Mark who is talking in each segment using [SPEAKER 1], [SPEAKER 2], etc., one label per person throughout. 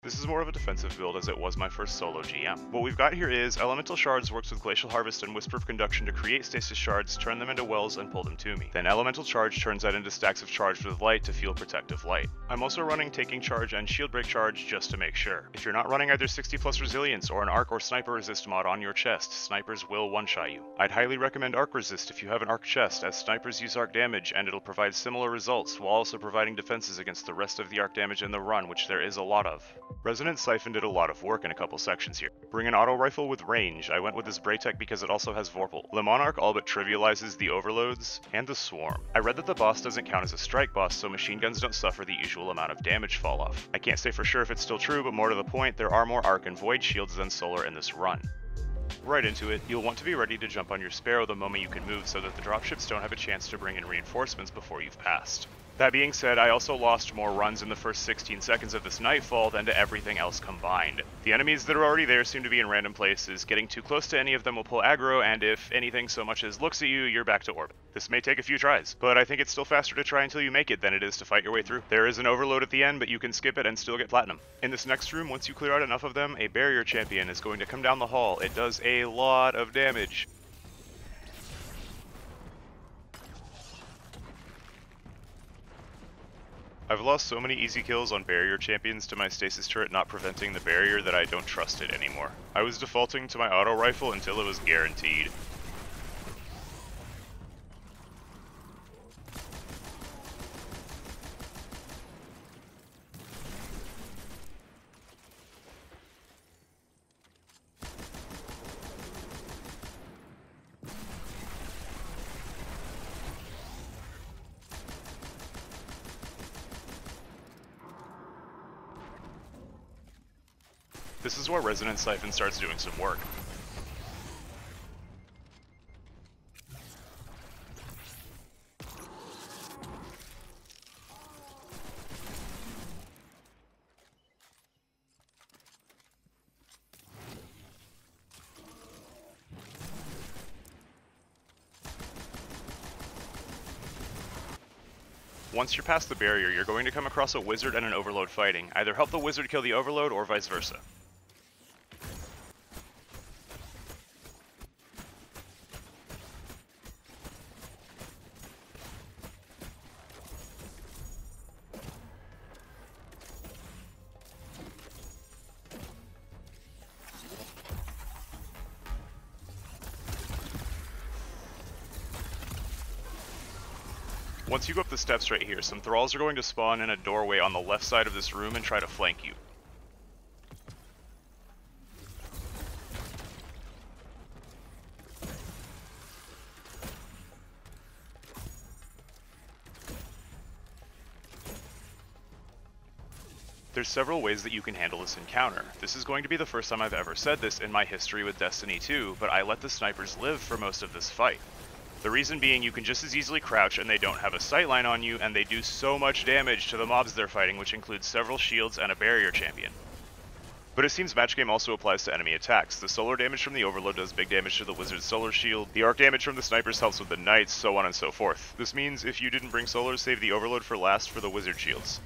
[SPEAKER 1] This is more of a defensive build as it was my first solo GM. What we've got here is Elemental Shards works with Glacial Harvest and Whisper of Conduction to create Stasis Shards, turn them into wells, and pull them to me. Then Elemental Charge turns that into stacks of Charged with Light to fuel Protective Light. I'm also running Taking Charge and Shield Break Charge just to make sure. If you're not running either 60 plus Resilience or an Arc or Sniper Resist mod on your chest, snipers will one-shot you. I'd highly recommend Arc Resist if you have an Arc chest, as snipers use arc damage and it'll provide similar results while also providing defenses against the rest of the arc damage in the run, which there is a lot of. Resonant Siphon did a lot of work in a couple sections here. Bring an auto rifle with range. I went with this Braytech because it also has Vorpal. The Monarque all but trivializes the overloads and the swarm. I read that the boss doesn't count as a strike boss, so machine guns don't suffer the usual amount of damage fall off. I can't say for sure if it's still true, but more to the point, there are more arc and void shields than solar in this run. Right into it, you'll want to be ready to jump on your Sparrow the moment you can move so that the dropships don't have a chance to bring in reinforcements before you've passed. That being said, I also lost more runs in the first 16 seconds of this Nightfall than to everything else combined. The enemies that are already there seem to be in random places. Getting too close to any of them will pull aggro, and if anything so much as looks at you, you're back to orbit. This may take a few tries, but I think it's still faster to try until you make it than it is to fight your way through. There is an overload at the end, but you can skip it and still get platinum. In this next room, once you clear out enough of them, a barrier champion is going to come down the hall. It does a lot of damage. I've lost so many easy kills on barrier champions to my stasis turret not preventing the barrier that I don't trust it anymore. I was defaulting to my auto rifle until it was guaranteed. This is where Resonant Siphon starts doing some work. Once you're past the barrier, you're going to come across a wizard and an overload fighting. Either help the wizard kill the overload or vice versa. Once you go up the steps right here, some thralls are going to spawn in a doorway on the left side of this room and try to flank you. There's several ways that you can handle this encounter. This is going to be the first time I've ever said this in my history with Destiny 2, but I let the snipers live for most of this fight. The reason being you can just as easily crouch and they don't have a sightline on you, and they do so much damage to the mobs they're fighting, which includes several shields and a barrier champion. But it seems match game also applies to enemy attacks. The solar damage from the overload does big damage to the wizard's solar shield, the arc damage from the snipers helps with the knights, so on and so forth. This means if you didn't bring solar, save the overload for last for the wizard shields.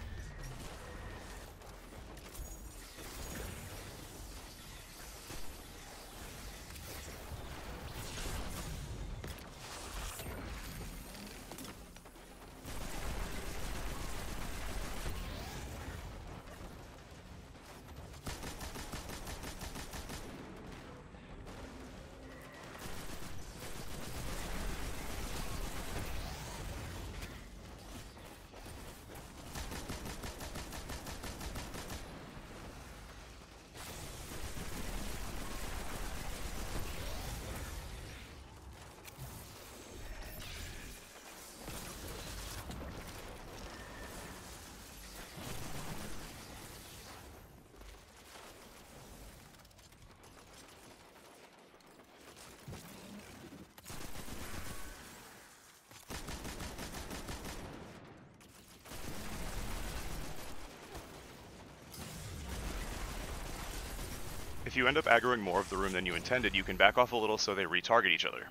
[SPEAKER 1] If you end up aggroing more of the room than you intended, you can back off a little so they retarget each other.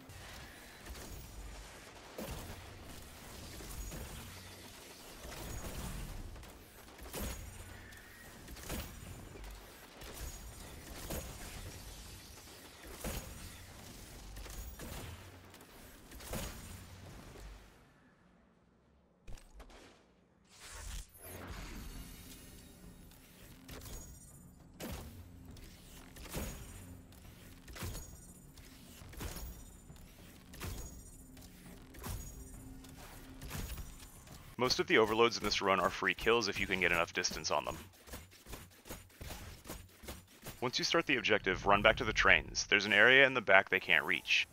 [SPEAKER 1] Most of the overloads in this run are free kills if you can get enough distance on them. Once you start the objective, run back to the trains. There's an area in the back they can't reach.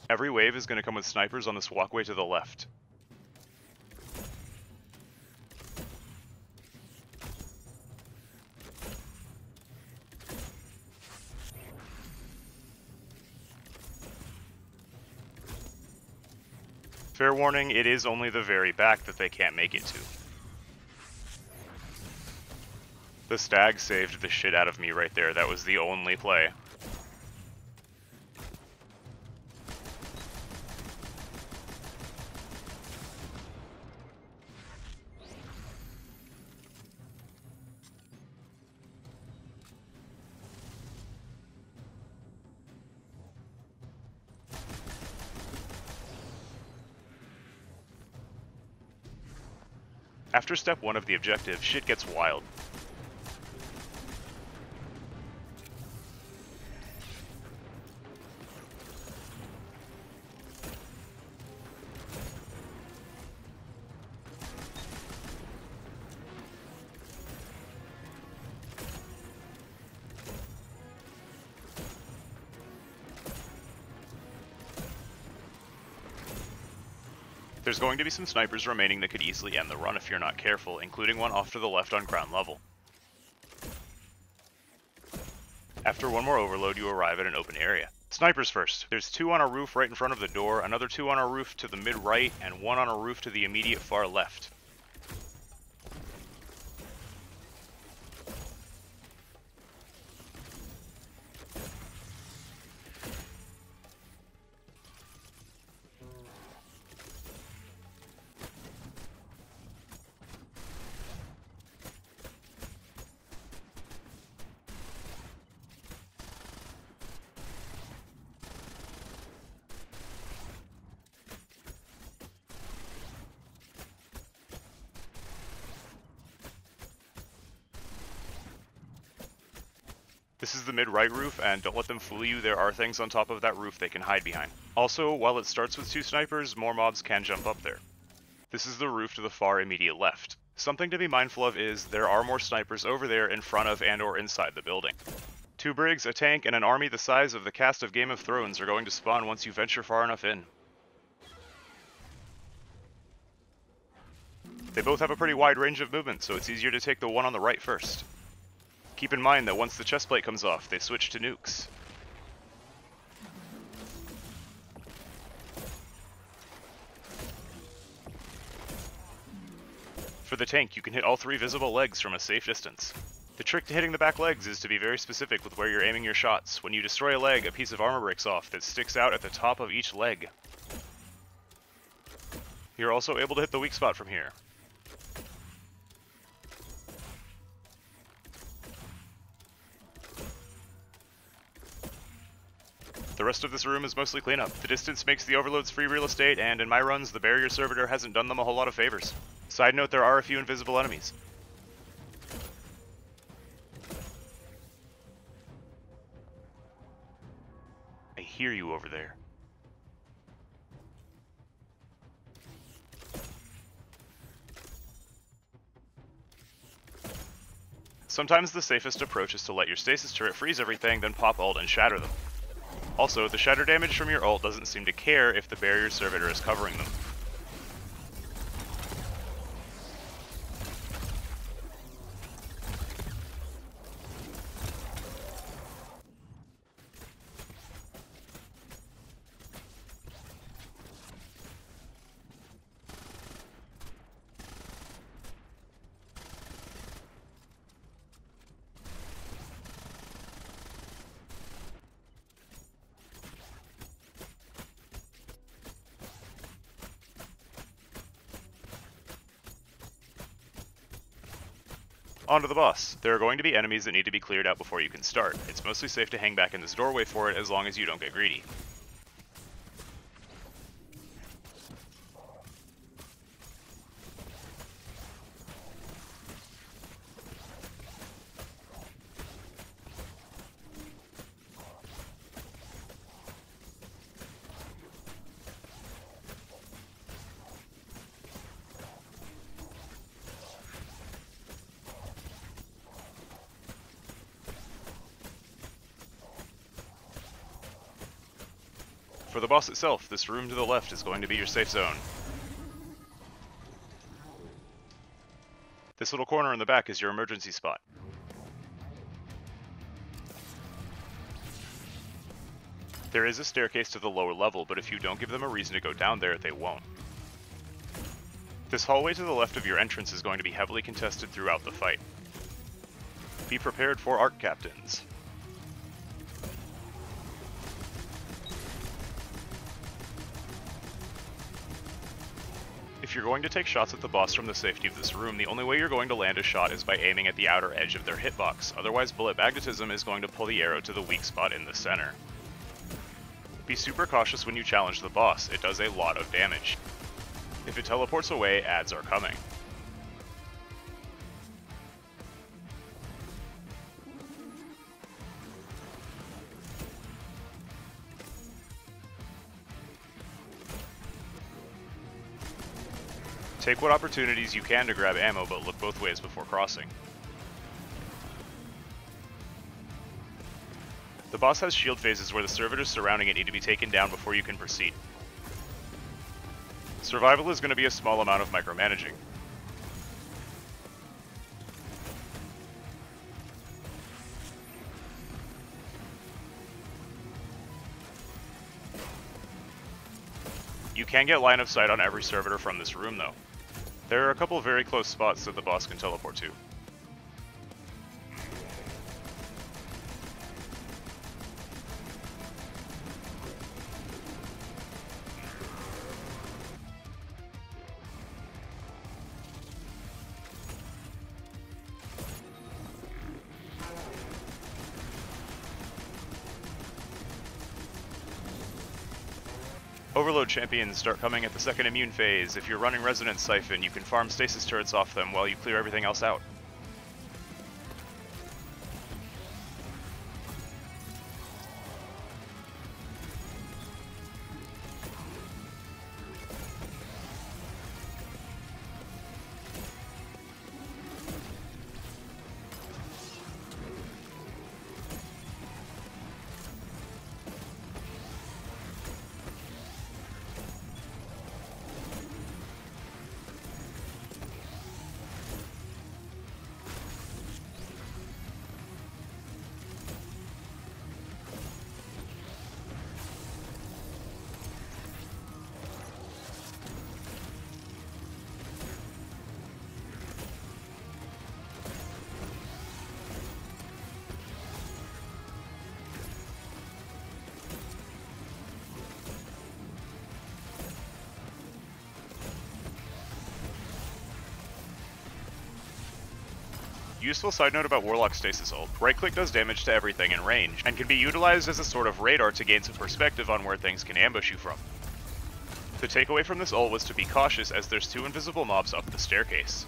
[SPEAKER 1] Every wave is going to come with snipers on this walkway to the left. Fair warning, it is only the very back that they can't make it to. The Stag saved the shit out of me right there. That was the only play. After step 1 of the objective, shit gets wild. There's going to be some snipers remaining that could easily end the run if you're not careful, including one off to the left on ground level. After one more overload, you arrive at an open area. Snipers first. There's 2 on a roof right in front of the door, another 2 on a roof to the mid-right, and 1 on a roof to the immediate far left. This is the mid-right roof, and don't let them fool you, there are things on top of that roof they can hide behind. Also, while it starts with 2 snipers, more mobs can jump up there. This is the roof to the far immediate left. Something to be mindful of is, there are more snipers over there in front of and or inside the building. 2 Brigs, a tank, and an army the size of the cast of Game of Thrones are going to spawn once you venture far enough in. They both have a pretty wide range of movement, so it's easier to take the one on the right first. Keep in mind that once the chest plate comes off, they switch to nukes. For the tank, you can hit all 3 visible legs from a safe distance. The trick to hitting the back legs is to be very specific with where you're aiming your shots. When you destroy a leg, a piece of armor breaks off that sticks out at the top of each leg. You're also able to hit the weak spot from here. The rest of this room is mostly cleanup. The distance makes the overloads free real estate, and in my runs, the barrier servitor hasn't done them a whole lot of favors. Side note, there are a few invisible enemies. I hear you over there. Sometimes the safest approach is to let your stasis turret freeze everything, then pop ult and shatter them. Also, the shatter damage from your ult doesn't seem to care if the barrier servitor is covering them. On to the boss. There are going to be enemies that need to be cleared out before you can start. It's mostly safe to hang back in this doorway for it as long as you don't get greedy. For the boss itself, this room to the left is going to be your safe zone. This little corner in the back is your emergency spot. There is a staircase to the lower level, but if you don't give them a reason to go down there, they won't. This hallway to the left of your entrance is going to be heavily contested throughout the fight. Be prepared for arc captains. If you're going to take shots at the boss from the safety of this room, the only way you're going to land a shot is by aiming at the outer edge of their hitbox, otherwise bullet magnetism is going to pull the arrow to the weak spot in the center. Be super cautious when you challenge the boss, it does a lot of damage. If it teleports away, adds are coming. Take what opportunities you can to grab ammo, but look both ways before crossing. The boss has shield phases where the servitors surrounding it need to be taken down before you can proceed. Survival is going to be a small amount of micromanaging. You can get line of sight on every servitor from this room though. There are a couple very close spots that the boss can teleport to. Overload champions start coming at the second immune phase. If you're running Resonance Siphon, you can farm Stasis turrets off them while you clear everything else out. Useful side note about Warlock Stasis ult. Right-click does damage to everything in range, and can be utilized as a sort of radar to gain some perspective on where things can ambush you from. The takeaway from this ult was to be cautious as there's 2 invisible mobs up the staircase.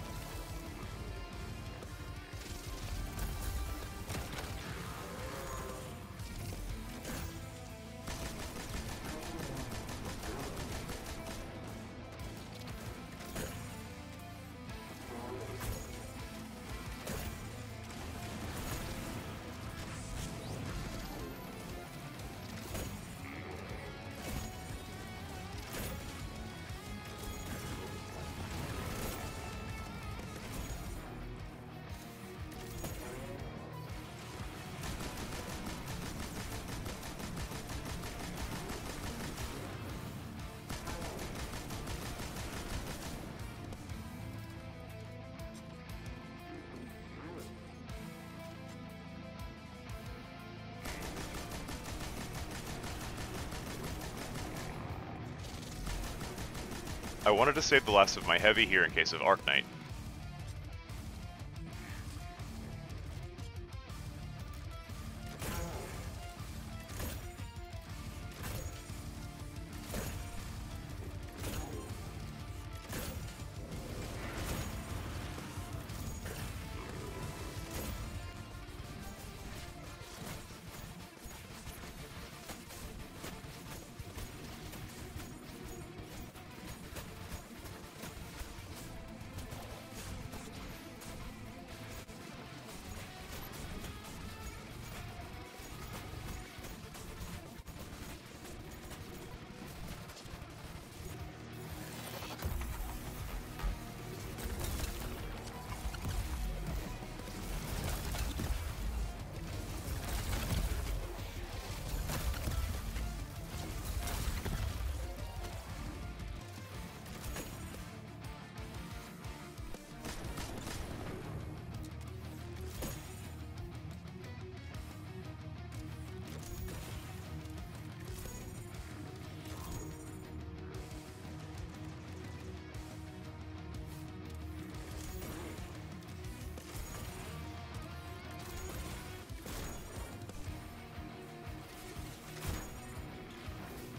[SPEAKER 1] I wanted to save the last of my heavy here in case of Arc Knight.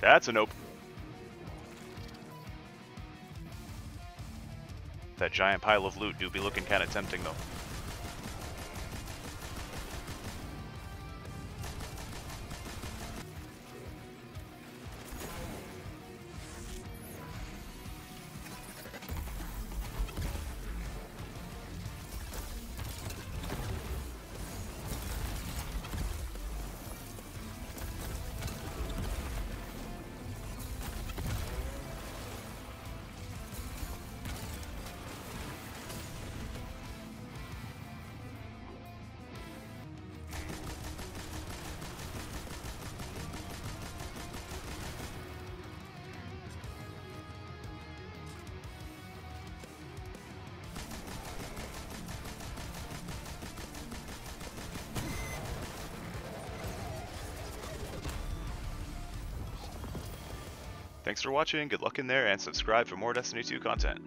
[SPEAKER 1] That's a nope. That giant pile of loot do be looking kinda tempting though. Thanks for watching, good luck in there, and subscribe for more Destiny 2 content.